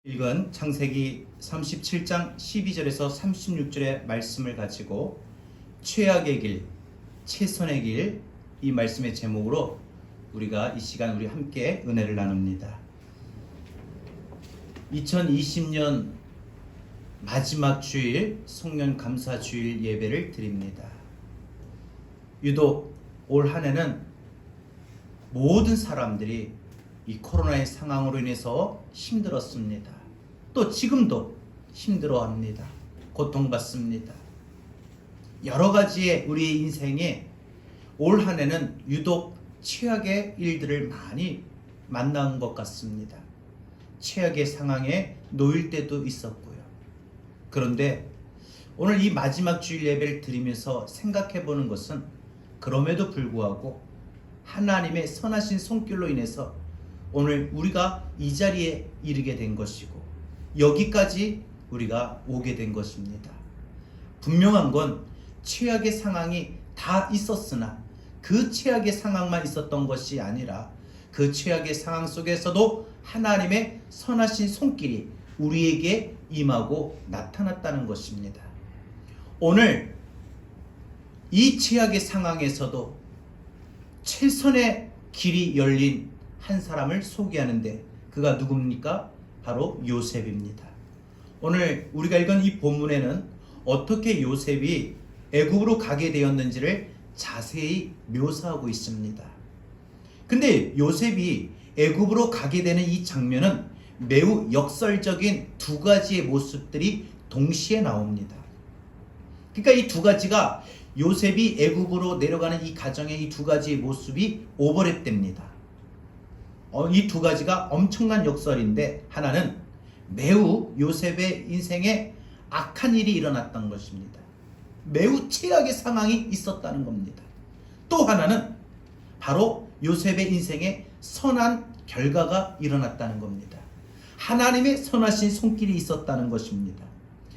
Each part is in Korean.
읽은 창세기 37장 12절에서 36절의 말씀을 가지고 최악의 길, 최선의 길, 이 말씀의 제목으로 우리가 이 시간 우리 함께 은혜를 나눕니다. 2020년 마지막 주일 송년 감사 주일 예배를 드립니다. 유독 올 한 해는 모든 사람들이 이 코로나의 상황으로 인해서 힘들었습니다. 또 지금도 힘들어합니다. 고통받습니다. 여러 가지의 우리의 인생에 올 한 해는 유독 최악의 일들을 많이 만난 것 같습니다. 최악의 상황에 놓일 때도 있었고요. 그런데 오늘 이 마지막 주일 예배를 드리면서 생각해 보는 것은 그럼에도 불구하고 하나님의 선하신 손길로 인해서 오늘 우리가 이 자리에 이르게 된 것이고 여기까지 우리가 오게 된 것입니다. 분명한 건 최악의 상황이 다 있었으나 그 최악의 상황만 있었던 것이 아니라 그 최악의 상황 속에서도 하나님의 선하신 손길이 우리에게 임하고 나타났다는 것입니다. 오늘 이 최악의 상황에서도 최선의 길이 열린 한 사람을 소개하는데 그가 누굽니까? 바로 요셉입니다. 오늘 우리가 읽은 이 본문에는 어떻게 요셉이 애굽으로 가게 되었는지를 자세히 묘사하고 있습니다. 근데 요셉이 애굽으로 가게 되는 이 장면은 매우 역설적인 두 가지의 모습들이 동시에 나옵니다. 그러니까 이 두 가지가 요셉이 애굽으로 내려가는 이 가정의 이 두 가지의 모습이 오버랩됩니다. 이 두 가지가 엄청난 역설인데 하나는 매우 요셉의 인생에 악한 일이 일어났던 것입니다. 매우 최악의 상황이 있었다는 겁니다. 또 하나는 바로 요셉의 인생에 선한 결과가 일어났다는 겁니다. 하나님의 선하신 손길이 있었다는 것입니다.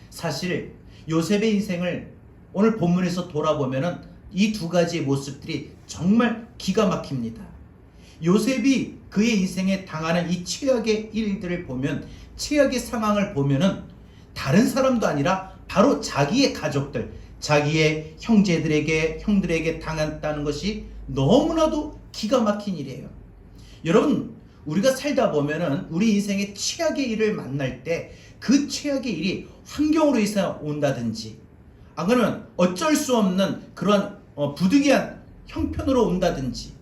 사실 요셉의 인생을 오늘 본문에서 돌아보면 이 두 가지의 모습들이 정말 기가 막힙니다. 요셉이 그의 인생에 당하는 이 최악의 일들을 보면, 최악의 상황을 보면은 다른 사람도 아니라 바로 자기의 가족들, 자기의 형들에게 당했다는 것이 너무나도 기가 막힌 일이에요. 여러분, 우리가 살다 보면은 우리 인생의 최악의 일을 만날 때 그 최악의 일이 환경으로 인해서 온다든지, 안 그러면 어쩔 수 없는 그런 부득이한 형편으로 온다든지,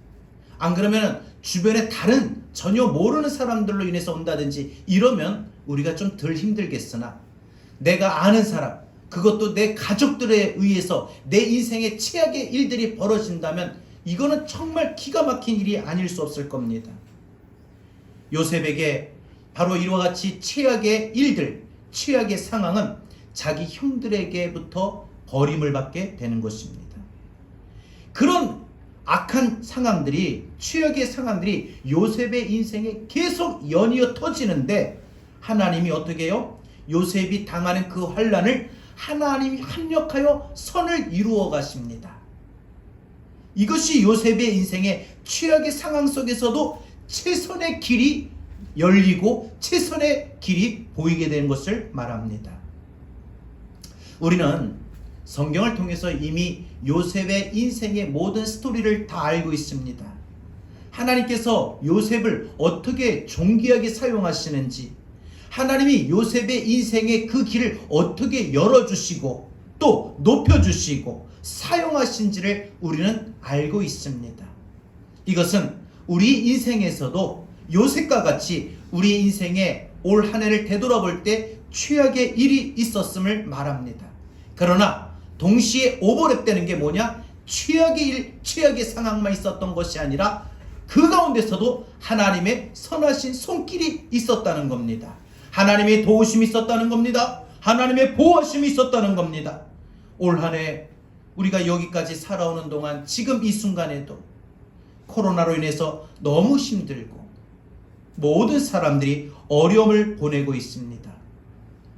안 그러면 주변에 다른 전혀 모르는 사람들로 인해서 온다든지 이러면 우리가 좀 덜 힘들겠으나 내가 아는 사람, 그것도 내 가족들에 의해서 내 인생에 최악의 일들이 벌어진다면 이거는 정말 기가 막힌 일이 아닐 수 없을 겁니다. 요셉에게 바로 이와 같이 최악의 일들, 최악의 상황은 자기 형들에게부터 버림을 받게 되는 것입니다. 그런 악한 상황들이, 최악의 상황들이 요셉의 인생에 계속 연이어 터지는데 하나님이 어떻게 해요? 요셉이 당하는 그 환난을 하나님이 합력하여 선을 이루어 가십니다. 이것이 요셉의 인생의 최악의 상황 속에서도 최선의 길이 열리고 최선의 길이 보이게 되는 것을 말합니다. 우리는 성경을 통해서 이미 요셉의 인생의 모든 스토리를 다 알고 있습니다. 하나님께서 요셉을 어떻게 존귀하게 사용하시는지, 하나님이 요셉의 인생의 그 길을 어떻게 열어주시고 또 높여주시고 사용하신지를 우리는 알고 있습니다. 이것은 우리 인생에서도 요셉과 같이 우리 인생에 올 한 해를 되돌아볼 때 최악의 일이 있었음을 말합니다. 그러나 동시에 오버랩되는 게 뭐냐? 최악의 일, 최악의 상황만 있었던 것이 아니라 그 가운데서도 하나님의 선하신 손길이 있었다는 겁니다. 하나님의 도우심이 있었다는 겁니다. 하나님의 보호하심이 있었다는 겁니다. 올 한 해 우리가 여기까지 살아오는 동안 지금 이 순간에도 코로나로 인해서 너무 힘들고 모든 사람들이 어려움을 보내고 있습니다.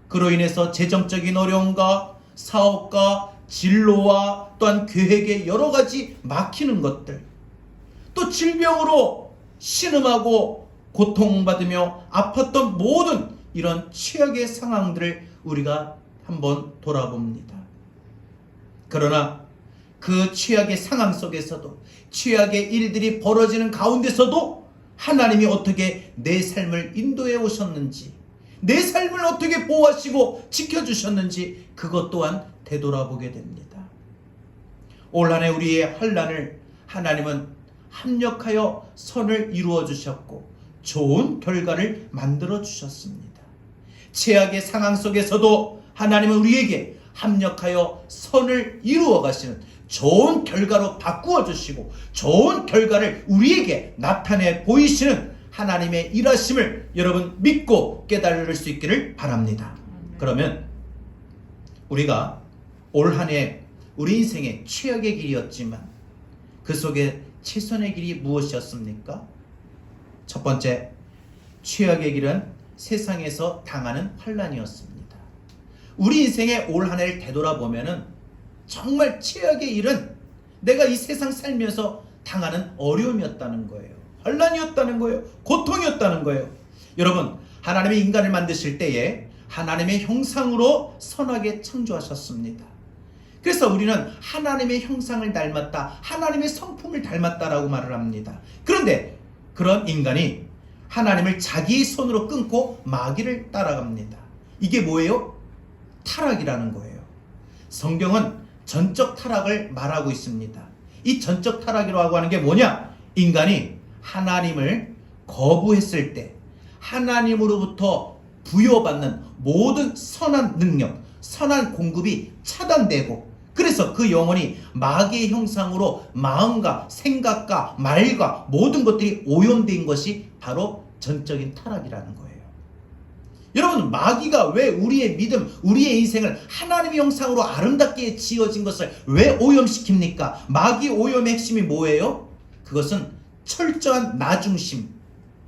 그로 인해서 재정적인 어려움과 사업과 진로와 또한 계획의 여러 가지 막히는 것들, 또 질병으로 신음하고 고통받으며 아팠던 모든 이런 최악의 상황들을 우리가 한번 돌아봅니다. 그러나 그 최악의 상황 속에서도, 최악의 일들이 벌어지는 가운데서도 하나님이 어떻게 내 삶을 인도해 오셨는지, 내 삶을 어떻게 보호하시고 지켜주셨는지 그것 또한 되돌아보게 됩니다. 올 한 해 우리의 환난을 하나님은 합력하여 선을 이루어 주셨고 좋은 결과를 만들어 주셨습니다. 최악의 상황 속에서도 하나님은 우리에게 합력하여 선을 이루어 가시는 좋은 결과로 바꾸어 주시고 좋은 결과를 우리에게 나타내 보이시는 하나님의 일하심을 여러분 믿고 깨달을 수 있기를 바랍니다. 그러면 우리가 올 한 해 우리 인생의 최악의 길이었지만 그 속에 최선의 길이 무엇이었습니까? 첫 번째, 최악의 길은 세상에서 당하는 환난이었습니다. 우리 인생의 올 한 해를 되돌아보면은 정말 최악의 일은 내가 이 세상 살면서 당하는 어려움이었다는 거예요. 환난이었다는 거예요. 고통이었다는 거예요. 여러분, 하나님이 인간을 만드실 때에 하나님의 형상으로 선하게 창조하셨습니다. 그래서 우리는 하나님의 형상을 닮았다, 하나님의 성품을 닮았다라고 말을 합니다. 그런데 그런 인간이 하나님을 자기 손으로 끊고 마귀를 따라갑니다. 이게 뭐예요? 타락이라는 거예요. 성경은 전적 타락을 말하고 있습니다. 이 전적 타락이라고 하는 게 뭐냐? 인간이 하나님을 거부했을 때 하나님으로부터 부여받는 모든 선한 능력, 선한 공급이 차단되고, 그래서 그 영혼이 마귀의 형상으로 마음과 생각과 말과 모든 것들이 오염된 것이 바로 전적인 타락이라는 거예요. 여러분, 마귀가 왜 우리의 믿음, 우리의 인생을 하나님의 형상으로 아름답게 지어진 것을 왜 오염시킵니까? 마귀 오염의 핵심이 뭐예요? 그것은 철저한 나중심,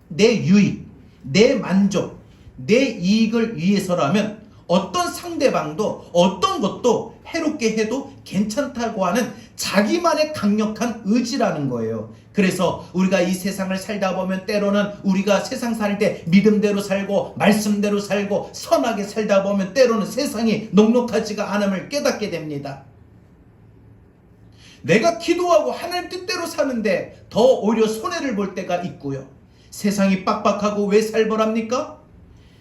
내 유익, 내 만족, 내 이익을 위해서라면 어떤 상대방도 어떤 것도 해롭게 해도 괜찮다고 하는 자기만의 강력한 의지라는 거예요. 그래서 우리가 이 세상을 살다 보면 때로는 우리가 세상 살 때 믿음대로 살고 말씀대로 살고 선하게 살다 보면 때로는 세상이 녹록하지가 않음을 깨닫게 됩니다. 내가 기도하고 하나님 뜻대로 사는데 더 오히려 손해를 볼 때가 있고요. 세상이 빡빡하고 왜 살벌합니까?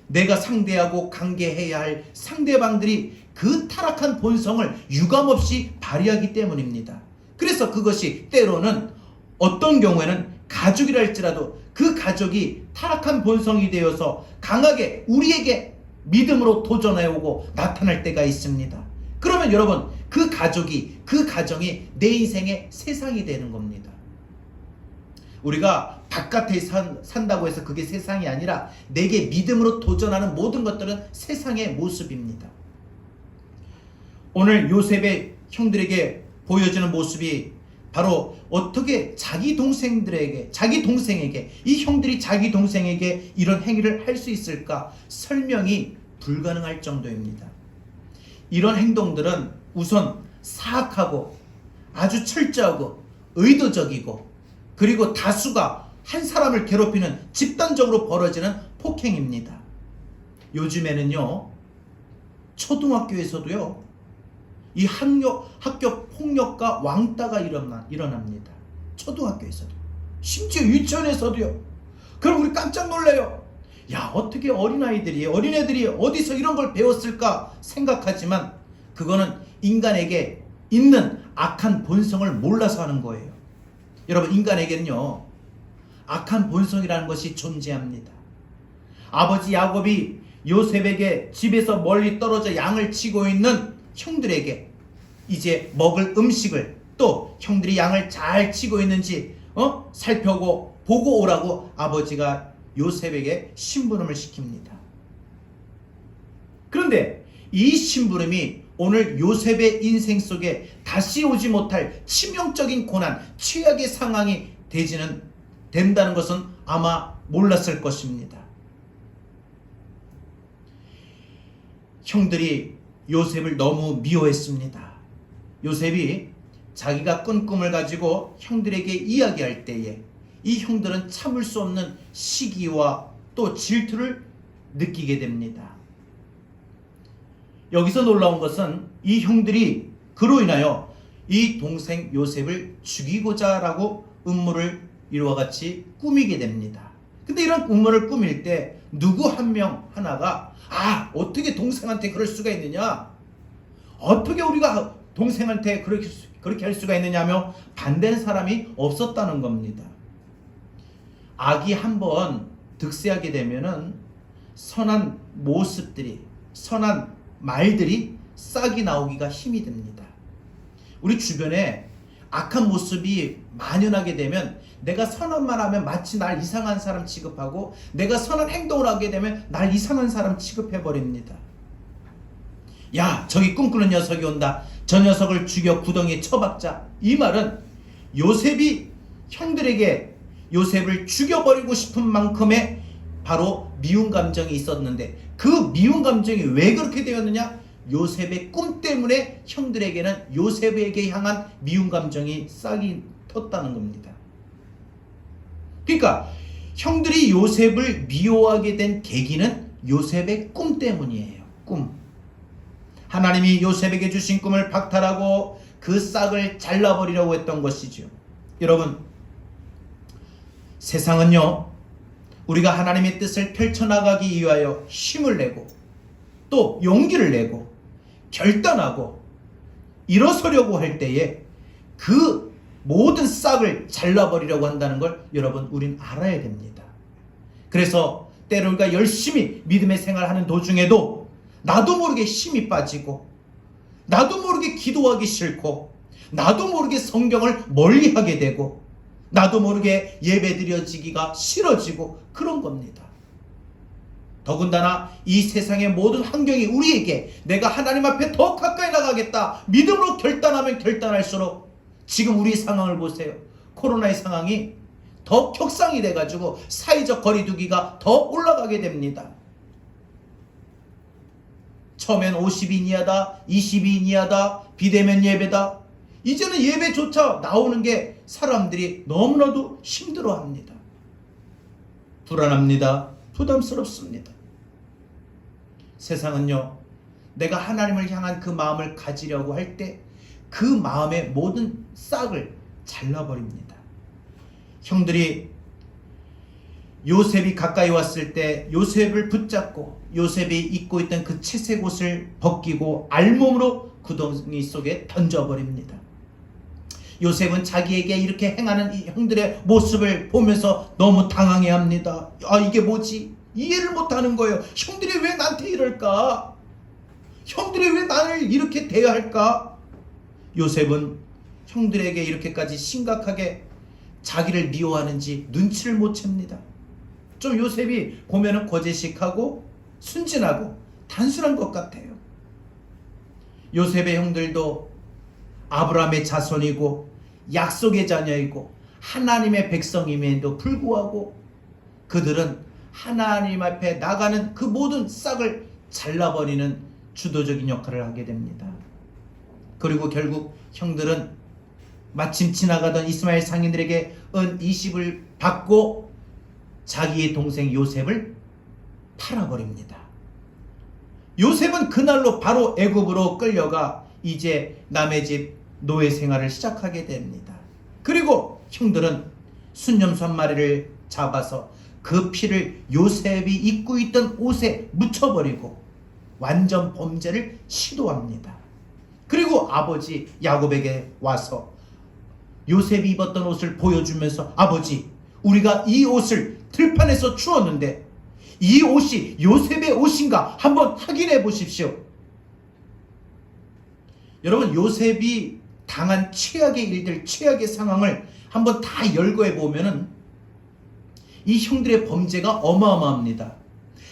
내가 상대하고 관계해야 할 상대방들이 그 타락한 본성을 유감없이 발휘하기 때문입니다. 그래서 그것이 때로는 어떤 경우에는 가족이라 할지라도 그 가족이 타락한 본성이 되어서 강하게 우리에게 믿음으로 도전해오고 나타날 때가 있습니다. 그러면 여러분, 그 가족이, 그 가정이 내 인생의 세상이 되는 겁니다. 우리가 바깥에 산다고 해서 그게 세상이 아니라 내게 믿음으로 도전하는 모든 것들은 세상의 모습입니다. 오늘 요셉의 형들에게 보여지는 모습이 바로 어떻게 자기 동생에게 이 형들이 자기 동생에게 이런 행위를 할 수 있을까 설명이 불가능할 정도입니다. 이런 행동들은 우선 사악하고 아주 철저하고 의도적이고, 그리고 다수가 한 사람을 괴롭히는 집단적으로 벌어지는 폭행입니다. 요즘에는요, 초등학교에서도요, 이 학교 폭력과 왕따가 일어납니다. 초등학교에서도. 심지어 유치원에서도요. 그럼 우리 깜짝 놀래요. 야, 어떻게 어린애들이 어디서 이런 걸 배웠을까 생각하지만 그거는 인간에게 있는 악한 본성을 몰라서 하는 거예요. 여러분, 인간에게는요, 악한 본성이라는 것이 존재합니다. 아버지 야곱이 요셉에게 집에서 멀리 떨어져 양을 치고 있는 형들에게 이제 먹을 음식을, 또 형들이 양을 잘 치고 있는지 살펴보고 보고 오라고 아버지가 요셉에게 심부름을 시킵니다. 그런데 이 심부름이 오늘 요셉의 인생 속에 다시 오지 못할 치명적인 고난, 최악의 상황이 된다는 것은 아마 몰랐을 것입니다. 형들이 요셉을 너무 미워했습니다. 요셉이 자기가 꾼 꿈을 가지고 형들에게 이야기할 때에 이 형들은 참을 수 없는 시기와 또 질투를 느끼게 됩니다. 여기서 놀라운 것은 이 형들이 그로 인하여 이 동생 요셉을 죽이고자 라고 음모를 이와 같이 꾸미게 됩니다. 근데 이런 음모를 꾸밀 때 누구 한 명 하나가 어떻게 동생한테 그럴 수가 있느냐, 어떻게 우리가 동생한테 그렇게 할 수가 있느냐며 반대하는 사람이 없었다는 겁니다. 악이 한번 득세하게 되면은 선한 모습들이, 선한 말들이 싹이 나오기가 힘이 듭니다. 우리 주변에 악한 모습이 만연하게 되면 내가 선한 말 하면 마치 날 이상한 사람 취급하고, 내가 선한 행동을 하게 되면 날 이상한 사람 취급해버립니다. 야, 저기 꿈꾸는 녀석이 온다, 저 녀석을 죽여 구덩이에 처박자. 이 말은 요셉이 형들에게 요셉을 죽여버리고 싶은 만큼의 바로 미운 감정이 있었는데, 그 미운 감정이 왜 그렇게 되었느냐? 요셉의 꿈 때문에 형들에게는 요셉에게 향한 미운 감정이 싹이 텄다는 겁니다. 그러니까 형들이 요셉을 미워하게 된 계기는 요셉의 꿈 때문이에요. 꿈. 하나님이 요셉에게 주신 꿈을 박탈하고 그 싹을 잘라버리려고 했던 것이죠. 여러분, 세상은요, 우리가 하나님의 뜻을 펼쳐나가기 위하여 힘을 내고 또 용기를 내고 결단하고 일어서려고 할 때에 그 모든 싹을 잘라버리려고 한다는 걸 여러분, 우린 알아야 됩니다. 그래서 때로 우리가 열심히 믿음의 생활하는 도중에도 나도 모르게 힘이 빠지고, 나도 모르게 기도하기 싫고, 나도 모르게 성경을 멀리하게 되고, 나도 모르게 예배 드려지기가 싫어지고 그런 겁니다. 더군다나 이 세상의 모든 환경이 우리에게 내가 하나님 앞에 더 가까이 나가겠다, 믿음으로 결단하면 결단할수록, 지금 우리 상황을 보세요. 코로나의 상황이 더 격상이 돼가지고 사회적 거리두기가 더 올라가게 됩니다. 처음엔 50인 이하다, 20인 이하다, 비대면 예배다. 이제는 예배조차 나오는 게 사람들이 너무나도 힘들어합니다. 불안합니다. 부담스럽습니다. 세상은요, 내가 하나님을 향한 그 마음을 가지려고 할 때 그 마음의 모든 싹을 잘라버립니다. 형들이 요셉이 가까이 왔을 때 요셉을 붙잡고 요셉이 입고 있던 그 채색 옷을 벗기고 알몸으로 구덩이 속에 던져버립니다. 요셉은 자기에게 이렇게 행하는 이 형들의 모습을 보면서 너무 당황해합니다. 이게 뭐지? 이해를 못하는 거예요. 형들이 왜 나한테 이럴까? 형들이 왜 나를 이렇게 대할까? 요셉은 형들에게 이렇게까지 심각하게 자기를 미워하는지 눈치를 못 챕니다. 좀 요셉이 보면은 거제식하고 순진하고 단순한 것 같아요. 요셉의 형들도 아브라함의 자손이고 약속의 자녀이고 하나님의 백성임에도 불구하고 그들은 하나님 앞에 나가는 그 모든 싹을 잘라버리는 주도적인 역할을 하게 됩니다. 그리고 결국 형들은 마침 지나가던 이스마엘 상인들에게 은 20을 받고 자기의 동생 요셉을 팔아버립니다. 요셉은 그날로 바로 애굽으로 끌려가 이제 남의 집 노예 생활을 시작하게 됩니다. 그리고 형들은 순념소 한 마리를 잡아서 그 피를 요셉이 입고 있던 옷에 묻혀버리고 완전 범죄를 시도합니다. 그리고 아버지 야곱에게 와서 요셉이 입었던 옷을 보여주면서, 아버지, 우리가 이 옷을 들판에서 주었는데 이 옷이 요셉의 옷인가 한번 확인해 보십시오. 여러분, 요셉이 당한 최악의 일들, 최악의 상황을 한번 다 열거해 보면은 이 형들의 범죄가 어마어마합니다.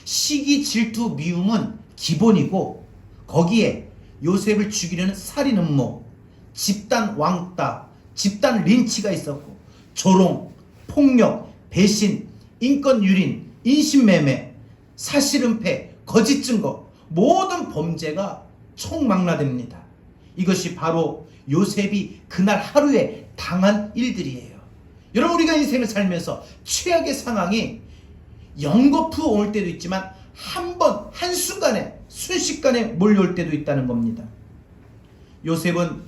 시기, 질투, 미움은 기본이고, 거기에 요셉을 죽이려는 살인 음모, 집단 왕따, 집단 린치가 있었고, 조롱, 폭력, 배신, 인권 유린, 인신매매, 사실은폐, 거짓 증거, 모든 범죄가 총망라됩니다. 이것이 바로 요셉이 그날 하루에 당한 일들이에요. 여러분, 우리가 인생을 살면서 최악의 상황이 연거푸 올 때도 있지만 한 번, 한순간에, 순식간에 몰려올 때도 있다는 겁니다. 요셉은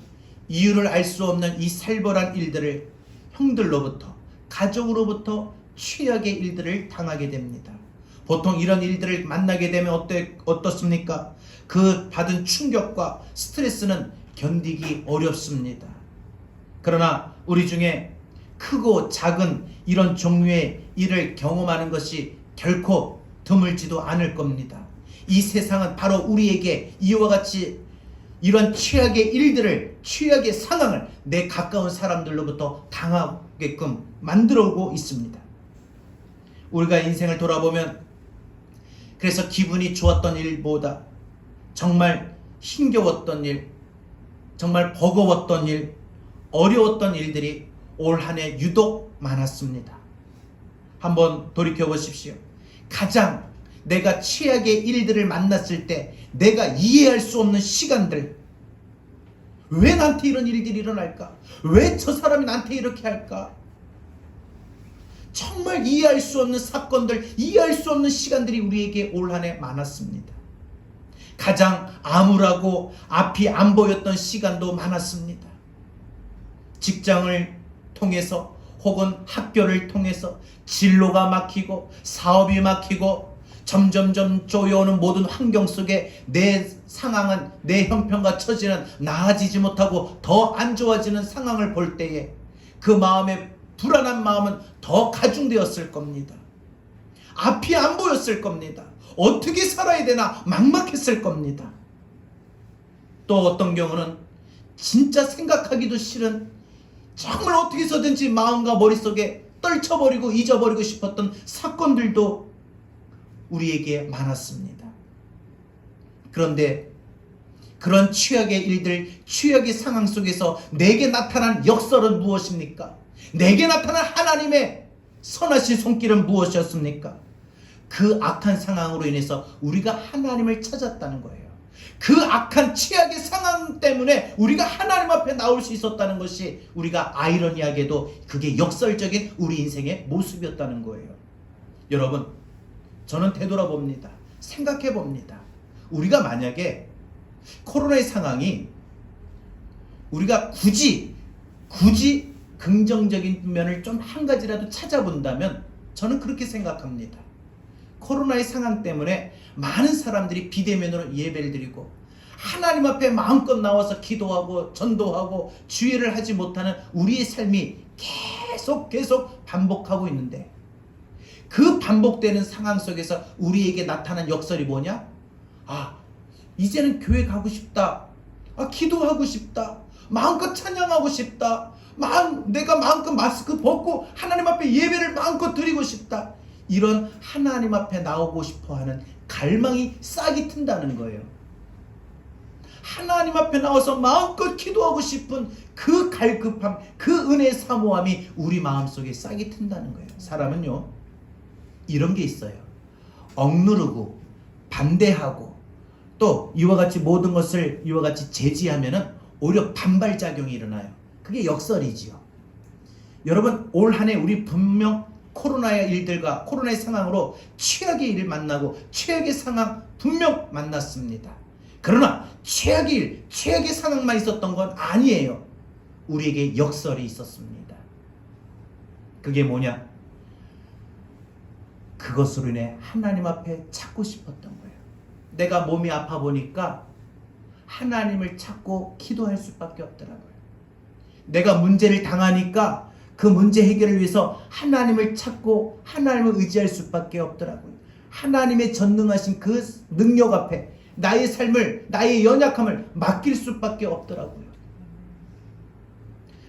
이유를 알 수 없는 이 살벌한 일들을 형들로부터, 가족으로부터 최악의 일들을 당하게 됩니다. 보통 이런 일들을 만나게 되면 어떻습니까? 그 받은 충격과 스트레스는 견디기 어렵습니다. 그러나 우리 중에 크고 작은 이런 종류의 일을 경험하는 것이 결코 드물지도 않을 겁니다. 이 세상은 바로 우리에게 이와 같이 이런 최악의 일들을, 최악의 상황을 내 가까운 사람들로부터 당하게끔 만들어 오고 있습니다. 우리가 인생을 돌아보면 그래서 기분이 좋았던 일보다 정말 힘겨웠던 일, 정말 버거웠던 일, 어려웠던 일들이 올 한 해 유독 많았습니다. 한번 돌이켜 보십시오. 가장 내가 최악의 일들을 만났을 때 내가 이해할 수 없는 시간들, 왜 나한테 이런 일들이 일어날까? 왜 저 사람이 나한테 이렇게 할까? 정말 이해할 수 없는 사건들, 이해할 수 없는 시간들이 우리에게 올 한 해 많았습니다. 가장 암울하고 앞이 안 보였던 시간도 많았습니다. 직장을 통해서 혹은 학교를 통해서 진로가 막히고 사업이 막히고 점점점 쪼여오는 모든 환경 속에 내 상황은, 내 형편과 처지는 나아지지 못하고 더 안 좋아지는 상황을 볼 때에 그 마음의 불안한 마음은 더 가중되었을 겁니다. 앞이 안 보였을 겁니다. 어떻게 살아야 되나 막막했을 겁니다. 또 어떤 경우는 진짜 생각하기도 싫은, 정말 어떻게 해서든지 마음과 머릿속에 떨쳐버리고 잊어버리고 싶었던 사건들도 우리에게 많았습니다. 그런데 그런 최악의 일들, 최악의 상황 속에서 내게 나타난 역설은 무엇입니까? 내게 나타난 하나님의 선하신 손길은 무엇이었습니까? 그 악한 상황으로 인해서 우리가 하나님을 찾았다는 거예요. 그 악한 최악의 상황 때문에 우리가 하나님 앞에 나올 수 있었다는 것이, 우리가 아이러니하게도 그게 역설적인 우리 인생의 모습이었다는 거예요. 여러분, 저는 되돌아봅니다. 생각해봅니다. 우리가 만약에 코로나의 상황이 우리가 굳이 긍정적인 면을 좀 한 가지라도 찾아본다면 저는 그렇게 생각합니다. 코로나의 상황 때문에 많은 사람들이 비대면으로 예배를 드리고 하나님 앞에 마음껏 나와서 기도하고 전도하고 주의를 하지 못하는 우리의 삶이 계속 반복하고 있는데, 그 반복되는 상황 속에서 우리에게 나타난 역설이 뭐냐? 이제는 교회 가고 싶다. 기도하고 싶다. 마음껏 찬양하고 싶다. 내가 마음껏 마스크 벗고 하나님 앞에 예배를 마음껏 드리고 싶다. 이런 하나님 앞에 나오고 싶어하는 갈망이 싹이 튼다는 거예요. 하나님 앞에 나와서 마음껏 기도하고 싶은 그 갈급함, 그 은혜의 사모함이 우리 마음속에 싹이 튼다는 거예요. 사람은요, 이런 게 있어요. 억누르고 반대하고 또 이와 같이 모든 것을 이와 같이 제지하면은 오히려 반발작용이 일어나요. 그게 역설이지요. 여러분, 올 한 해 우리 분명 코로나의 일들과 코로나의 상황으로 최악의 일을 만나고 최악의 상황 분명 만났습니다. 그러나 최악의 일, 최악의 상황만 있었던 건 아니에요. 우리에게 역설이 있었습니다. 그게 뭐냐? 그것으로 인해 하나님 앞에 찾고 싶었던 거예요. 내가 몸이 아파 보니까 하나님을 찾고 기도할 수밖에 없더라고요. 내가 문제를 당하니까 그 문제 해결을 위해서 하나님을 찾고 하나님을 의지할 수밖에 없더라고요. 하나님의 전능하신 그 능력 앞에 나의 삶을, 나의 연약함을 맡길 수밖에 없더라고요.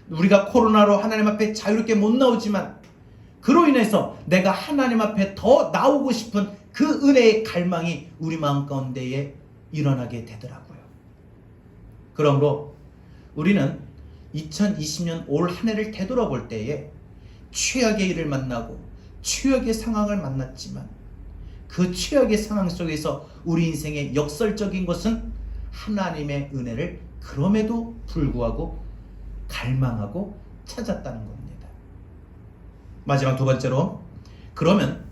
우리가 코로나로 하나님 앞에 자유롭게 못 나오지만 그로 인해서 내가 하나님 앞에 더 나오고 싶은 그 은혜의 갈망이 우리 마음 가운데에 일어나게 되더라고요. 그러므로 우리는 2020년 올 한 해를 되돌아볼 때에 최악의 일을 만나고 최악의 상황을 만났지만 그 최악의 상황 속에서 우리 인생의 역설적인 것은 하나님의 은혜를 그럼에도 불구하고 갈망하고 찾았다는 겁니다. 마지막 두 번째로, 그러면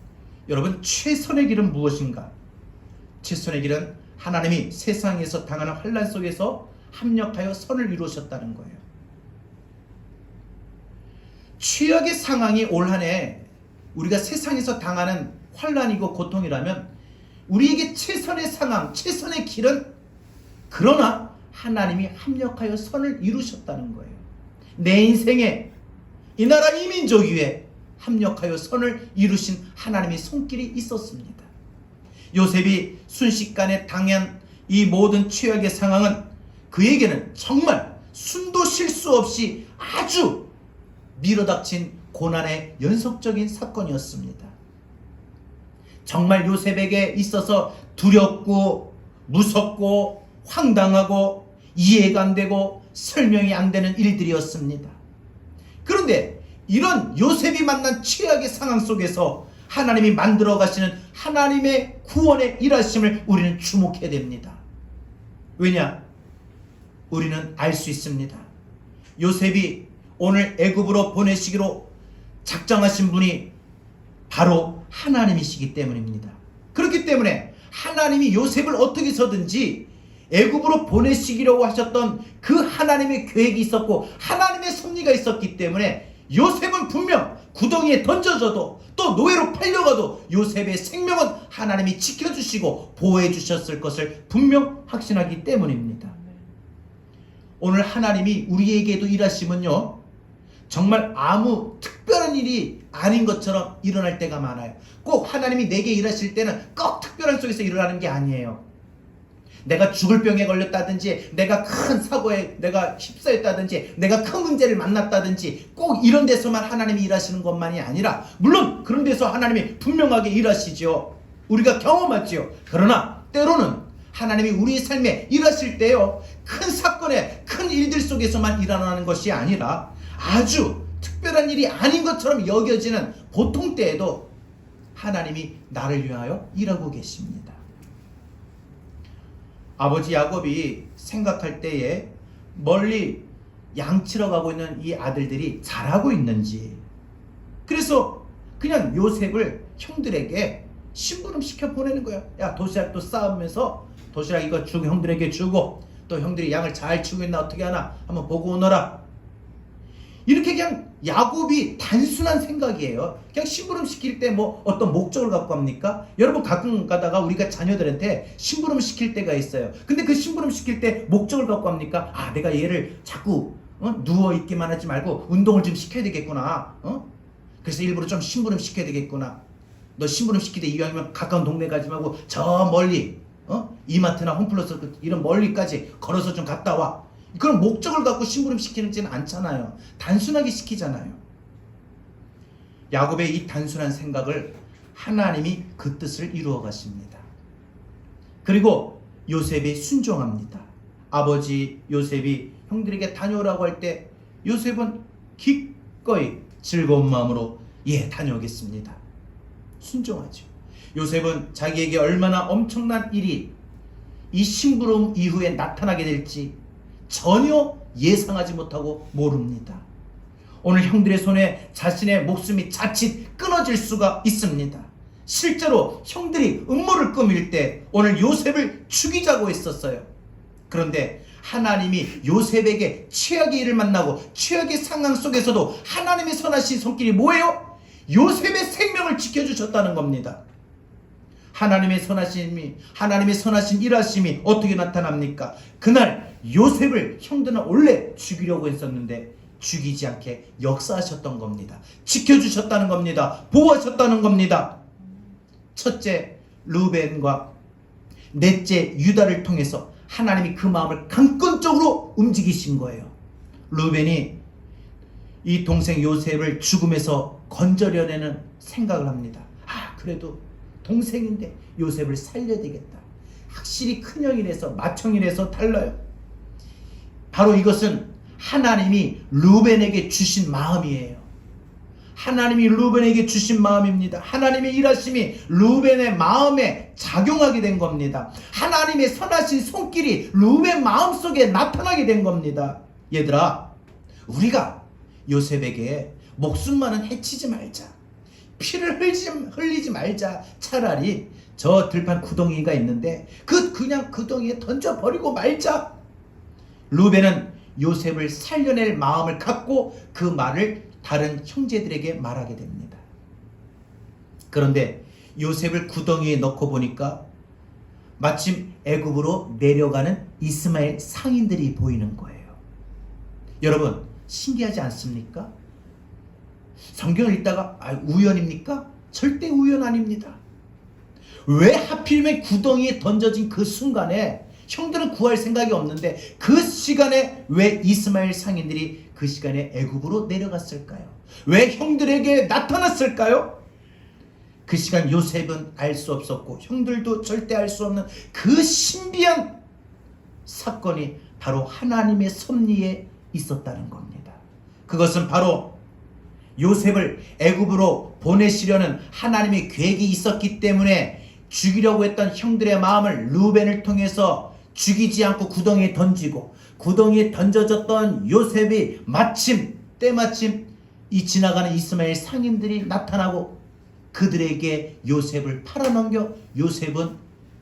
여러분 최선의 길은 무엇인가? 최선의 길은 하나님이 세상에서 당하는 환난 속에서 합력하여 선을 이루셨다는 거예요. 최악의 상황이 올 한 해 우리가 세상에서 당하는 환난이고 고통이라면 우리에게 최선의 상황, 최선의 길은 그러나 하나님이 합력하여 선을 이루셨다는 거예요. 내 인생에 이 나라 이 민족 위에 합력하여 선을 이루신 하나님의 손길이 있었습니다. 요셉이 순식간에 당한 이 모든 최악의 상황은 그에게는 정말 순도 실수 없이 아주 밀어닥친 고난의 연속적인 사건이었습니다. 정말 요셉에게 있어서 두렵고 무섭고 황당하고 이해가 안 되고 설명이 안 되는 일들이었습니다. 그런데 이런 요셉이 만난 최악의 상황 속에서 하나님이 만들어 가시는 하나님의 구원의 일하심을 우리는 주목해야 됩니다. 왜냐? 우리는 알 수 있습니다. 요셉이 오늘 애굽으로 보내시기로 작정하신 분이 바로 하나님이시기 때문입니다. 그렇기 때문에 하나님이 요셉을 어떻게 해서든지 애굽으로 보내시기로 하셨던 그 하나님의 계획이 있었고 하나님의 섭리가 있었기 때문에 요셉은 분명 구덩이에 던져져도 또 노예로 팔려가도 요셉의 생명은 하나님이 지켜주시고 보호해 주셨을 것을 분명 확신하기 때문입니다. 오늘 하나님이 우리에게도 일하시면요, 정말 아무 특별한 일이 아닌 것처럼 일어날 때가 많아요. 꼭 하나님이 내게 일하실 때는 꼭 특별한 속에서 일어나는 게 아니에요. 내가 죽을 병에 걸렸다든지, 내가 큰 사고에 내가 휩싸였다든지, 내가 큰 문제를 만났다든지, 꼭 이런 데서만 하나님이 일하시는 것만이 아니라, 물론 그런 데서 하나님이 분명하게 일하시죠. 우리가 경험하지요. 그러나 때로는 하나님이 우리 삶에 일하실 때요, 큰 사건에 큰 일들 속에서만 일어나는 것이 아니라 아주 특별한 일이 아닌 것처럼 여겨지는 보통 때에도 하나님이 나를 위하여 일하고 계십니다. 아버지 야곱이 생각할 때에 멀리 양치러 가고 있는 이 아들들이 잘하고 있는지, 그래서 그냥 요셉을 형들에게 심부름 시켜 보내는 거야. 야, 도시락도 싸우면서 도시락 이거 주고 형들에게 주고, 또 형들이 양을 잘 치고 있나 어떻게 하나 한번 보고 오너라. 이렇게 그냥 야곱이 단순한 생각이에요. 그냥 심부름 시킬 때 뭐 어떤 목적을 갖고 합니까? 여러분 가끔 가다가 우리가 자녀들한테 심부름 시킬 때가 있어요. 근데 그 심부름 시킬 때 목적을 갖고 합니까? 아, 내가 얘를 자꾸 누워있기만 하지 말고 운동을 좀 시켜야 되겠구나. 그래서 일부러 좀 심부름 시켜야 되겠구나. 너 심부름 시키되 이왕이면 가까운 동네 가지 말고 저 멀리 이마트나 홈플러스 이런 멀리까지 걸어서 좀 갔다 와. 그런 목적을 갖고 심부름 시키지는 않잖아요. 단순하게 시키잖아요. 야곱의 이 단순한 생각을 하나님이 그 뜻을 이루어 가십니다. 그리고 요셉이 순종합니다. 아버지 요셉이 형들에게 다녀오라고 할 때 요셉은 기꺼이 즐거운 마음으로 예, 다녀오겠습니다. 순종하죠. 요셉은 자기에게 얼마나 엄청난 일이 이 심부름 이후에 나타나게 될지 전혀 예상하지 못하고 모릅니다. 오늘 형들의 손에 자신의 목숨이 자칫 끊어질 수가 있습니다. 실제로 형들이 음모를 꾸밀 때 오늘 요셉을 죽이자고 했었어요. 그런데 하나님이 요셉에게 최악의 일을 만나고 최악의 상황 속에서도 하나님의 선하신 손길이 뭐예요? 요셉의 생명을 지켜주셨다는 겁니다. 하나님의 선하신 일하심이 어떻게 나타납니까? 그날 요셉을 형들은 원래 죽이려고 했었는데 죽이지 않게 역사하셨던 겁니다. 지켜주셨다는 겁니다. 보호하셨다는 겁니다. 첫째 루벤과 넷째 유다를 통해서 하나님이 그 마음을 강권적으로 움직이신 거예요. 루벤이 이 동생 요셉을 죽음에서 건져려내는 생각을 합니다. 아, 그래도 동생인데 요셉을 살려야 되겠다. 확실히 큰형이라서 맏형이라서 달라요. 바로 이것은 하나님이 루벤에게 주신 마음이에요. 하나님이 루벤에게 주신 마음입니다. 하나님의 일하심이 루벤의 마음에 작용하게 된 겁니다. 하나님의 선하신 손길이 루벤 마음속에 나타나게 된 겁니다. 얘들아, 우리가 요셉에게 목숨만은 해치지 말자. 피를 흘리지 말자. 차라리 저 들판 구덩이가 있는데 그냥 구덩이에 던져버리고 말자. 루벤은 요셉을 살려낼 마음을 갖고 그 말을 다른 형제들에게 말하게 됩니다. 그런데 요셉을 구덩이에 넣고 보니까 마침 애굽으로 내려가는 이스마엘 상인들이 보이는 거예요. 여러분, 신기하지 않습니까? 성경을 읽다가 우연입니까? 절대 우연 아닙니다. 왜 하필이면 구덩이에 던져진 그 순간에 형들은 구할 생각이 없는데 그 시간에 왜 이스마엘 상인들이 그 시간에 애굽으로 내려갔을까요? 왜 형들에게 나타났을까요? 그 시간 요셉은 알 수 없었고 형들도 절대 알 수 없는 그 신비한 사건이 바로 하나님의 섭리에 있었다는 겁니다. 그것은 바로 요셉을 애굽으로 보내시려는 하나님의 계획이 있었기 때문에 죽이려고 했던 형들의 마음을 루벤을 통해서 죽이지 않고 구덩이에 던지고, 구덩이에 던져졌던 요셉이 때마침 이 지나가는 이스마엘 상인들이 나타나고 그들에게 요셉을 팔아넘겨 요셉은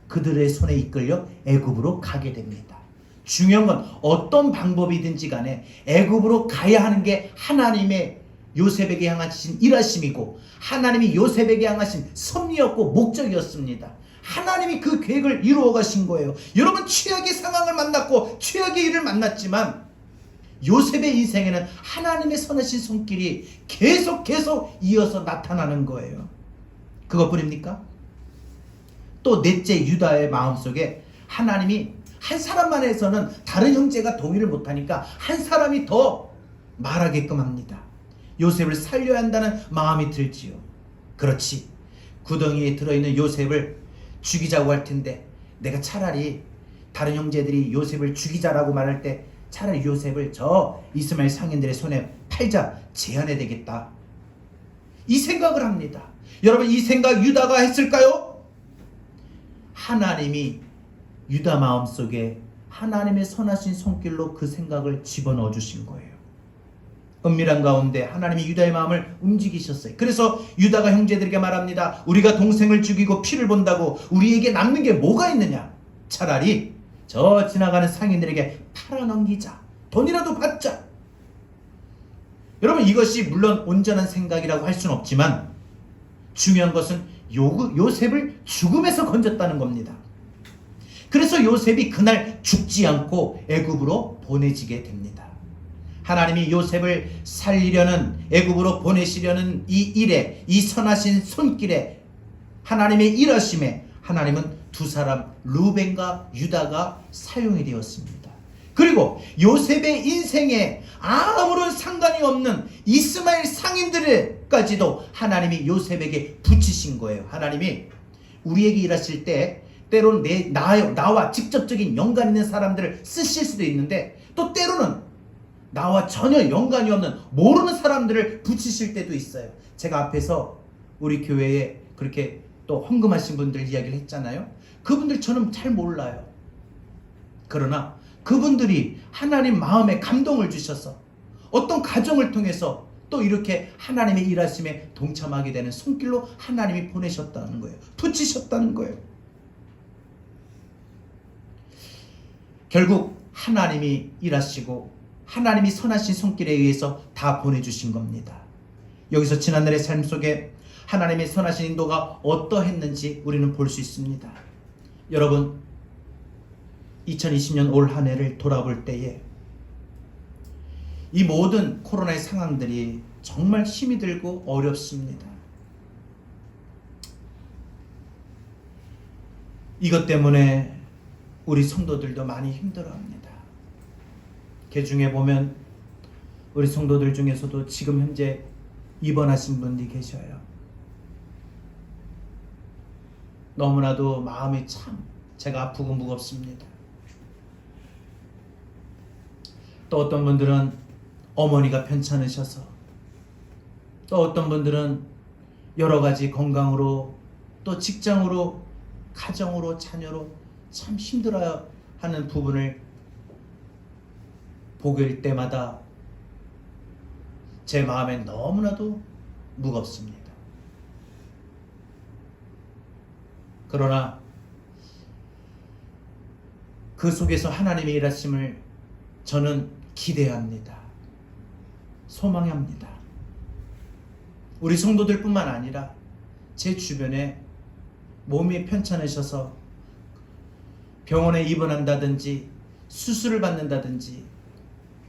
그들의 손에 이끌려 애굽으로 가게 됩니다. 중요한 건 어떤 방법이든지 간에 애굽으로 가야 하는 게 하나님의 요셉에게 향하신 일하심이고 하나님이 요셉에게 향하신 섭리였고 목적이었습니다. 하나님이 그 계획을 이루어 가신 거예요. 여러분, 최악의 상황을 만났고 최악의 일을 만났지만 요셉의 인생에는 하나님의 선하신 손길이 계속 이어서 나타나는 거예요. 그것뿐입니까? 또 넷째 유다의 마음속에 하나님이 한 사람만 해서는 다른 형제가 동의를 못하니까 한 사람이 더 말하게끔 합니다. 요셉을 살려야 한다는 마음이 들지요. 그렇지, 구덩이에 들어있는 요셉을 죽이자고 할 텐데 내가 차라리 다른 형제들이 요셉을 죽이자라고 말할 때 차라리 요셉을 저 이스마엘 상인들의 손에 팔자, 제안해야 되겠다, 이 생각을 합니다. 여러분, 이 생각 유다가 했을까요? 하나님이 유다 마음속에 하나님의 선하신 손길로 그 생각을 집어넣어 주신 거예요. 은밀한 가운데 하나님이 유다의 마음을 움직이셨어요. 그래서 유다가 형제들에게 말합니다. 우리가 동생을 죽이고 피를 본다고 우리에게 남는 게 뭐가 있느냐? 차라리 저 지나가는 상인들에게 팔아넘기자. 돈이라도 받자. 여러분, 이것이 물론 온전한 생각이라고 할 수는 없지만 중요한 것은 요셉을 죽음에서 건졌다는 겁니다. 그래서 요셉이 그날 죽지 않고 애굽으로 보내지게 됩니다. 하나님이 요셉을 살리려는, 애굽으로 보내시려는 이 일에, 이 선하신 손길에, 하나님의 일하심에 하나님은 두 사람 루벤과 유다가 사용이 되었습니다. 그리고 요셉의 인생에 아무런 상관이 없는 이스마엘 상인들까지도 하나님이 요셉에게 붙이신 거예요. 하나님이 우리에게 일하실 때 때로는 나와 직접적인 연관 있는 사람들을 쓰실 수도 있는데 또 때로는 나와 전혀 연관이 없는 모르는 사람들을 붙이실 때도 있어요. 제가 앞에서 우리 교회에 그렇게 또 헌금하신 분들 이야기를 했잖아요. 그분들 저는 잘 몰라요. 그러나 그분들이 하나님 마음에 감동을 주셔서 어떤 가정을 통해서 또 이렇게 하나님의 일하심에 동참하게 되는 손길로 하나님이 보내셨다는 거예요. 붙이셨다는 거예요. 결국 하나님이 일하시고 하나님이 선하신 손길에 의해서 다 보내주신 겁니다. 여기서 지난날의 삶 속에 하나님의 선하신 인도가 어떠했는지 우리는 볼 수 있습니다. 여러분, 2020년 올 한 해를 돌아볼 때에 이 모든 코로나의 상황들이 정말 힘이 들고 어렵습니다. 이것 때문에 우리 성도들도 많이 힘들어합니다. 그 중에 보면 우리 성도들 중에서도 지금 현재 입원하신 분들이 계셔요. 너무나도 마음이 참 제가 아프고 무겁습니다. 또 어떤 분들은 어머니가 편찮으셔서, 또 어떤 분들은 여러 가지 건강으로, 또 직장으로, 가정으로, 자녀로 참 힘들어야 하는 부분을 보길 때마다 제 마음에 너무나도 무겁습니다. 그러나 그 속에서 하나님의 일하심을 저는 기대합니다. 소망합니다. 우리 성도들뿐만 아니라 제 주변에 몸이 편찮으셔서 병원에 입원한다든지 수술을 받는다든지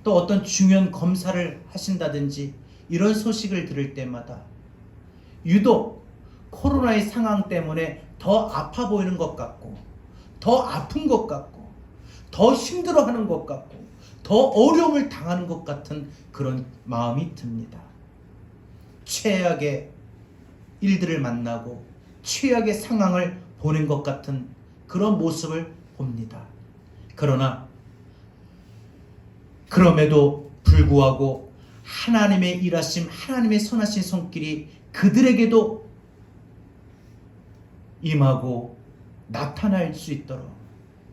또 어떤 중요한 검사를 하신다든지 이런 소식을 들을 때마다 유독 코로나의 상황 때문에 더 아파 보이는 것 같고 더 아픈 것 같고 더 힘들어하는 것 같고 더 어려움을 당하는 것 같은 그런 마음이 듭니다. 최악의 일들을 만나고 최악의 상황을 보는 것 같은 그런 모습을 봅니다. 그러나 그럼에도 불구하고 하나님의 일하심, 하나님의 선하신 손길이 그들에게도 임하고 나타날 수 있도록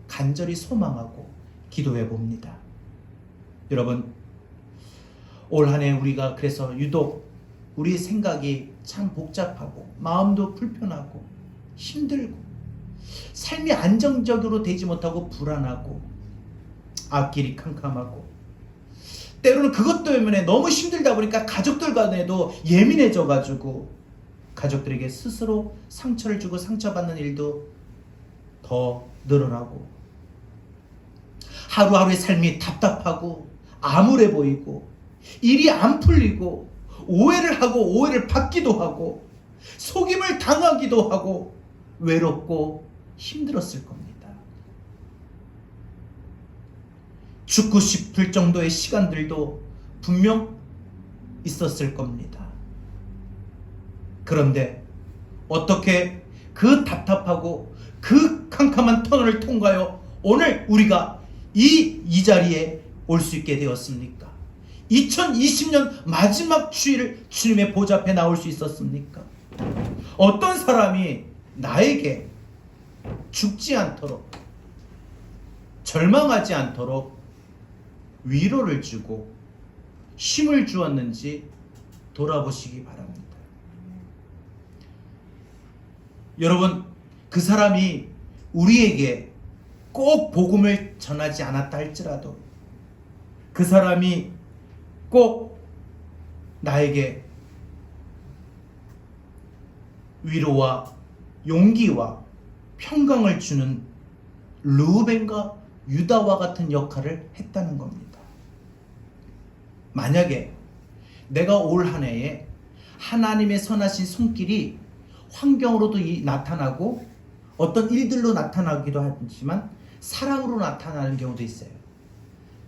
간절히 소망하고 기도해 봅니다. 여러분, 올 한 해 우리가 그래서 유독 우리의 생각이 참 복잡하고 마음도 불편하고 힘들고 삶이 안정적으로 되지 못하고 불안하고 앞길이 캄캄하고 때로는 그것 때문에 너무 힘들다 보니까 가족들 간에도 예민해져 가지고 가족들에게 스스로 상처를 주고 상처받는 일도 더 늘어나고 하루하루의 삶이 답답하고 암울해 보이고 일이 안 풀리고 오해를 하고 오해를 받기도 하고 속임을 당하기도 하고 외롭고 힘들었을 겁니다. 죽고 싶을 정도의 시간들도 분명 있었을 겁니다. 그런데 어떻게 그 답답하고 그 캄캄한 터널을 통과하여 오늘 우리가 이 자리에 올 수 있게 되었습니까? 2020년 마지막 주일 주님의 보좌 앞에 나올 수 있었습니까? 어떤 사람이 나에게 죽지 않도록 절망하지 않도록 위로를 주고 힘을 주었는지 돌아보시기 바랍니다. 여러분, 그 사람이 우리에게 꼭 복음을 전하지 않았다 할지라도 그 사람이 꼭 나에게 위로와 용기와 평강을 주는 르우벤과 유다와 같은 역할을 했다는 겁니다. 만약에 내가 올 한 해에 하나님의 선하신 손길이 환경으로도 나타나고 어떤 일들로 나타나기도 하지만 사랑으로 나타나는 경우도 있어요.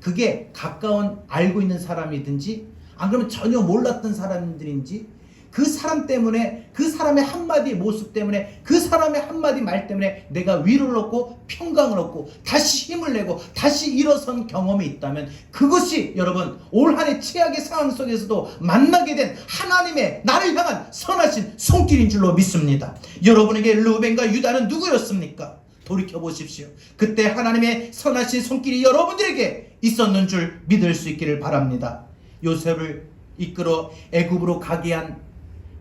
그게 가까운 알고 있는 사람이든지 안 그러면 전혀 몰랐던 사람들인지 그 사람 때문에 그 사람의 한마디 모습 때문에 그 사람의 한마디 말 때문에 내가 위로를 얻고 평강을 얻고 다시 힘을 내고 다시 일어선 경험이 있다면 그것이 여러분 올 한 해 최악의 상황 속에서도 만나게 된 하나님의 나를 향한 선하신 손길인 줄로 믿습니다. 여러분에게 르우벤과 유다는 누구였습니까? 돌이켜보십시오. 그때 하나님의 선하신 손길이 여러분들에게 있었는 줄 믿을 수 있기를 바랍니다. 요셉을 이끌어 애굽으로 가게 한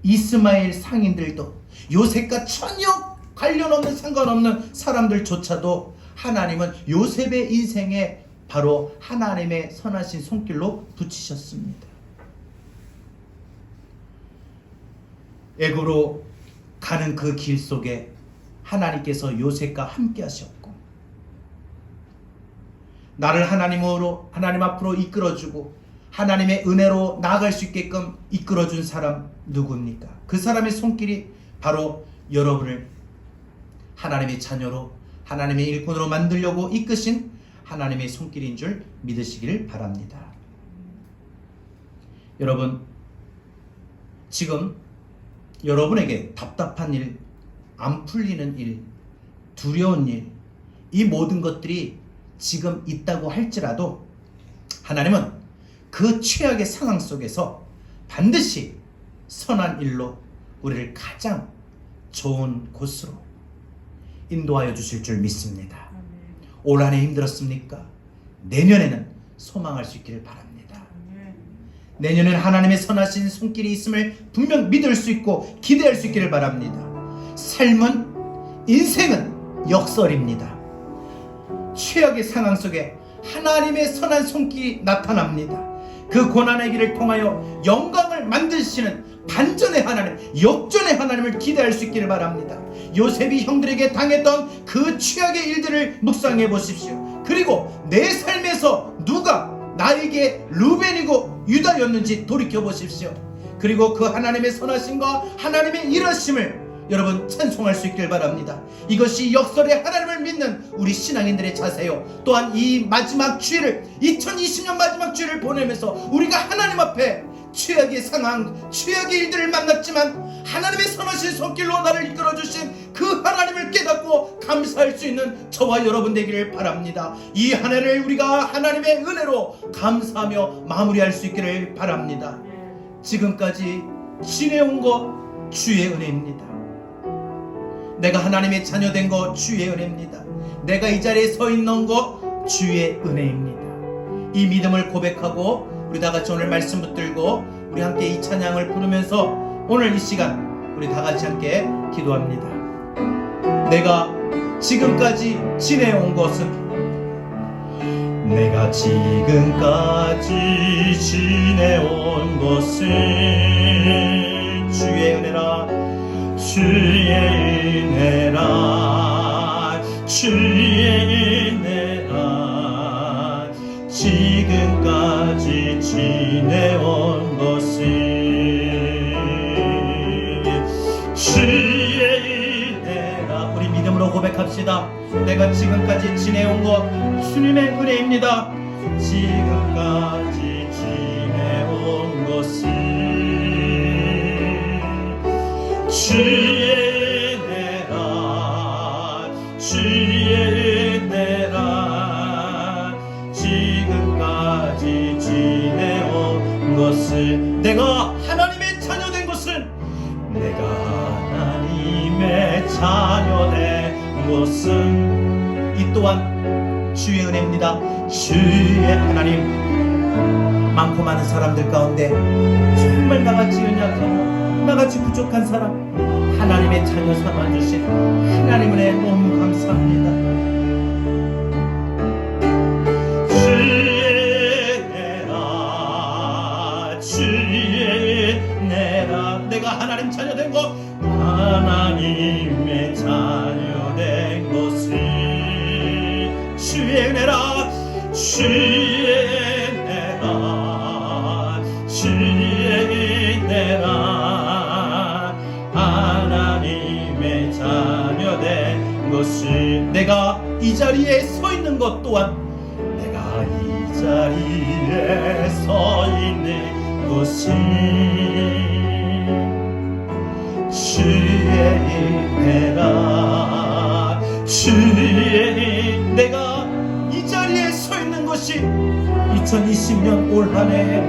이스마엘 상인들도 요셉과 전혀 관련 없는 상관없는 사람들조차도 하나님은 요셉의 인생에 바로 하나님의 선하신 손길로 붙이셨습니다. 애굽으로 가는 그 길 속에 하나님께서 요셉과 함께 하셨고 나를 하나님 앞으로 이끌어주고 하나님의 은혜로 나아갈 수 있게끔 이끌어준 사람 누구입니까? 그 사람의 손길이 바로 여러분을 하나님의 자녀로 하나님의 일꾼으로 만들려고 이끄신 하나님의 손길인 줄 믿으시기를 바랍니다. 여러분, 지금 여러분에게 답답한 일, 안 풀리는 일, 두려운 일, 이 모든 것들이 지금 있다고 할지라도 하나님은 그 최악의 상황 속에서 반드시 선한 일로 우리를 가장 좋은 곳으로 인도하여 주실 줄 믿습니다. 올 한 해 힘들었습니까? 내년에는 소망할 수 있기를 바랍니다. 내년에는 하나님의 선하신 손길이 있음을 분명 믿을 수 있고 기대할 수 있기를 바랍니다. 삶은 인생은 역설입니다. 최악의 상황 속에 하나님의 선한 손길이 나타납니다. 그 고난의 길을 통하여 영광을 만드시는 반전의 하나님, 역전의 하나님을 기대할 수 있기를 바랍니다. 요셉이 형들에게 당했던 그 최악의 일들을 묵상해 보십시오. 그리고 내 삶에서 누가 나에게 루벤이고 유다였는지 돌이켜 보십시오. 그리고 그 하나님의 선하심과 하나님의 일하심을 여러분 찬송할 수 있길 바랍니다. 이것이 역설의 하나님을 믿는 우리 신앙인들의 자세요. 또한 이 마지막 주일을 2020년 마지막 주일을 보내면서 우리가 하나님 앞에 최악의 상황, 최악의 일들을 만났지만 하나님의 선하신 손길로 나를 이끌어주신 그 하나님을 깨닫고 감사할 수 있는 저와 여러분 되기를 바랍니다. 이 한 해를 우리가 하나님의 은혜로 감사하며 마무리할 수 있기를 바랍니다. 지금까지 지내온 것 주의 은혜입니다. 내가 하나님의 자녀 된 것 주의 은혜입니다. 내가 이 자리에 서 있는 것 주의 은혜입니다. 이 믿음을 고백하고 우리 다 같이 오늘 말씀 붙들고 우리 함께 이 찬양을 부르면서 오늘 이 시간 우리 다 같이 함께 기도합니다. 내가 지금까지 지내온 것은 내가 지금까지 지내온 것은 주의 은혜라 주의 은혜라 주의 은혜라 지금까지 지내온 것은 주의 은혜라. 우리 믿음으로 고백합시다. 내가 지금까지 지내온 것 주님의 은혜입니다. 지금까지 지내온 것은 주의 은혜라 주의 은혜라 지금까지 지내온 것은 내가 하나님의 자녀 된 것은 내가 하나님의 자녀 된 것은 이 또한 주의 은혜입니다. 주의 하나님, 많고 많은 사람들 가운데 정말 나같이 연약하고 나같이 부족한 사람 하나님의 자녀 삼아주신 하나님 은혜 너무 감사합니다. 주의 은혜라 주의 은혜라 내가 하나님 자녀 된 것 하나님의 자녀 된 것은 주의 은혜라 주의 은혜라 주의 은혜라 하나님의 자녀 된 것은 내가 이 자리에 서 있는 것 또한 내가 이 자리에 서 있는 것은 주의 은혜라 주의 내가 이 자리에 서 있는 것이 2020년 올 한 해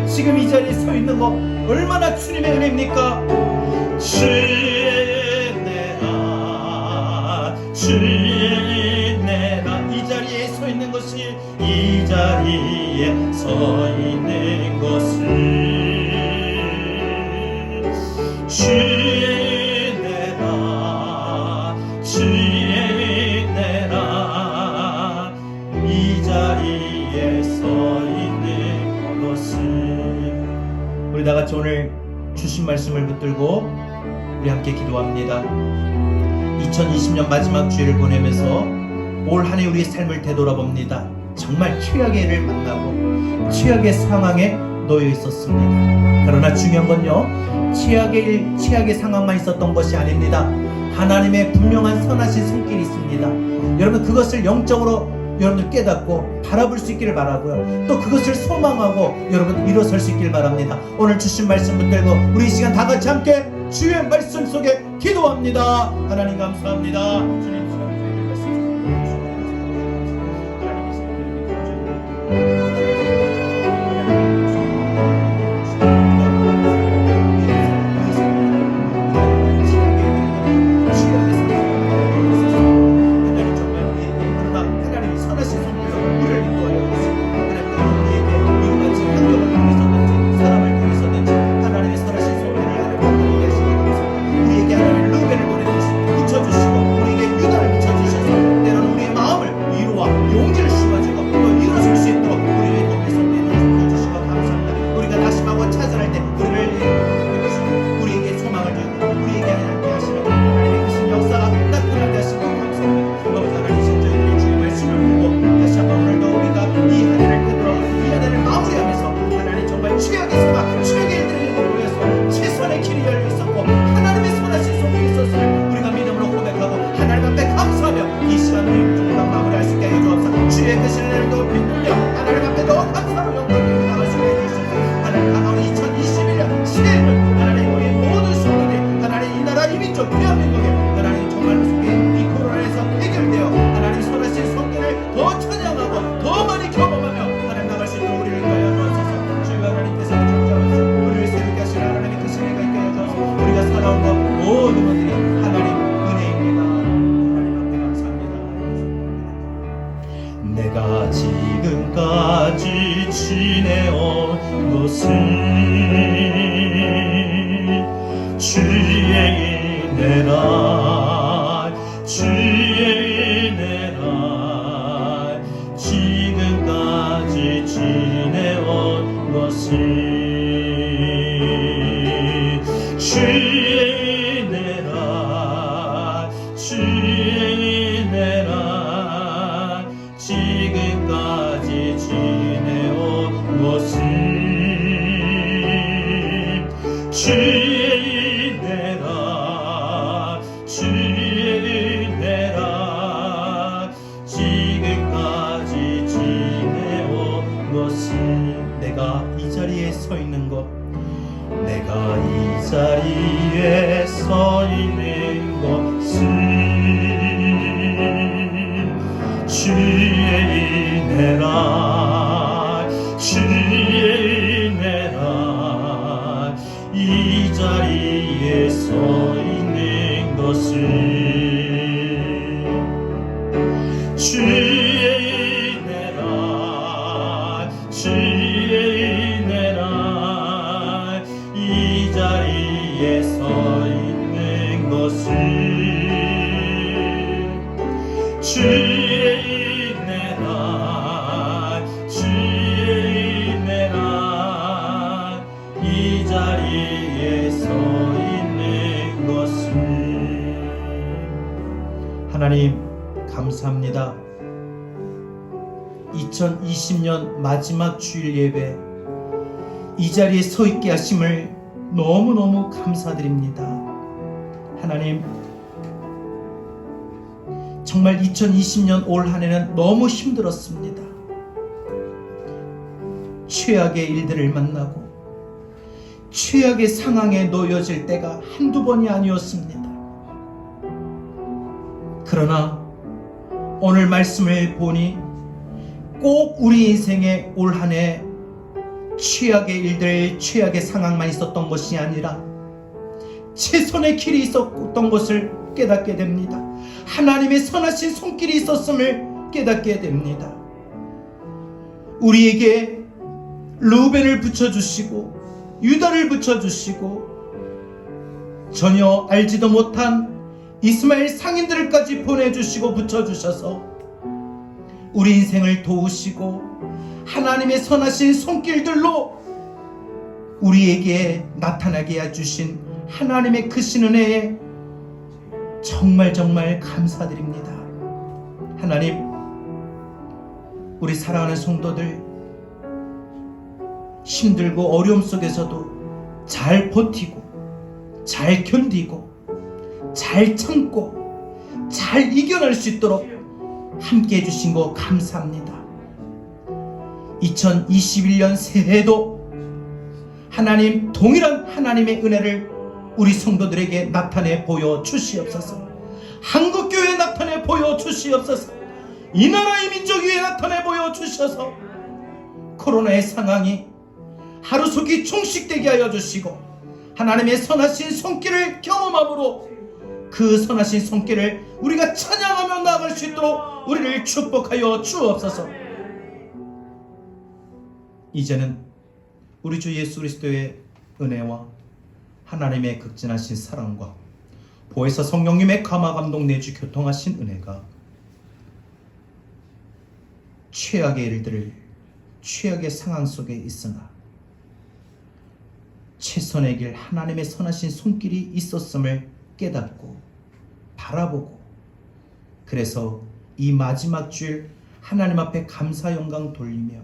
지금 이 자리에 서 있는 것 얼마나 주님의 은혜입니까? 주의 은혜라 주의 은혜라 이 자리에 서 있는 것이 이 자리에 서 있는 것은 주의 은혜라 주의 은혜라 이 자리에 서 있는 것은 우리 다같이 오늘 주신 말씀을 붙들고 우리 함께 기도합니다. 2020년 마지막 주일을 보내면서 올 한 해 우리의 삶을 되돌아봅니다. 정말 최악의 일을 만나고 최악의 상황에 놓여 있었습니다. 그러나 중요한 건요, 최악의 일, 최악의 상황만 있었던 것이 아닙니다. 하나님의 분명한 선하신 손길이 있습니다. 여러분 그것을 영적으로 여러분들 깨닫고 바라볼 수 있기를 바라고요. 또 그것을 소망하고 여러분 일어설 수 있기를 바랍니다. 오늘 주신 말씀 붙들고 우리 이 시간 다 같이 함께 주의 말씀 속에 기도합니다. 하나님 감사합니다. 주님 우리에게 하나님 루벤을 보내주시고 붙여주시고 주의 은혜라 지금까지 지내온 것을 주의 은혜라 주의 은혜라 지금까지 지내온 것을 내가 이 자리에 서 있는 것 내가 이 자리에 서 있는 것은 주의 은혜라 주의 은혜라 이 자리에 서 있는 것은 주의 은혜라 주의 은혜라 이 자리에 서 있는 것은 주의 은혜라 주의 은혜라 이 자리에 서 있는 것은 하나님 감사합니다. 2020년 마지막 주일 예배 이 자리에 서 있게 하심을 너무너무 감사드립니다. 하나님 정말 2020년 올 한 해는 너무 힘들었습니다. 최악의 일들을 만나고 최악의 상황에 놓여질 때가 한두 번이 아니었습니다. 그러나 오늘 말씀을 보니 꼭 우리 인생에 올 한 해 최악의 일들, 최악의 상황만 있었던 것이 아니라 최선의 길이 있었던 것을 깨닫게 됩니다. 하나님의 선하신 손길이 있었음을 깨닫게 됩니다. 우리에게 르우벤을 붙여주시고 유다를 붙여주시고 전혀 알지도 못한 이스마엘 상인들까지 보내주시고 붙여주셔서 우리 인생을 도우시고 하나님의 선하신 손길들로 우리에게 나타나게 해주신 하나님의 크신 은혜에 정말 감사드립니다. 하나님 우리 사랑하는 성도들 힘들고 어려움 속에서도 잘 버티고 잘 견디고 잘 참고 잘 이겨낼 수 있도록 함께 해주신 거 감사합니다. 2021년 새해도 하나님 동일한 하나님의 은혜를 우리 성도들에게 나타내 보여주시옵소서. 한국교회에 나타내 보여주시옵소서. 이 나라의 민족 위에 나타내 보여주셔서 코로나의 상황이 하루속히 종식되게 하여 주시고 하나님의 선하신 손길을 경험함으로 그 선하신 손길을 우리가 찬양하며 나아갈 수 있도록 우리를 축복하여 주옵소서. 이제는 우리 주 예수 그리스도의 은혜와 하나님의 극진하신 사랑과 보혜사 성령님의 감화 감동 내주 교통하신 은혜가 최악의 일들을 최악의 상황 속에 있으나 최선의 길 하나님의 선하신 손길이 있었음을 깨닫고 바라보고 그래서 이 마지막 주일 하나님 앞에 감사 영광 돌리며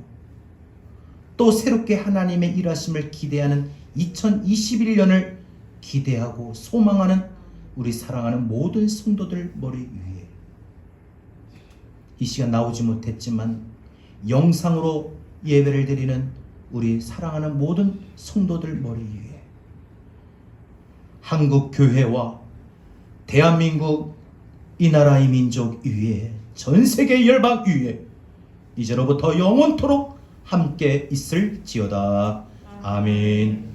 또 새롭게 하나님의 일하심을 기대하는 2021년을 기대하고 소망하는 우리 사랑하는 모든 성도들 머리 위에 이 시간 나오지 못했지만 영상으로 예배를 드리는 우리 사랑하는 모든 성도들 머리 위에 한국 교회와 대한민국 이 나라의 민족 위에 전 세계 열방 위에 이제로부터 영원토록 함께 있을지어다. 아멘.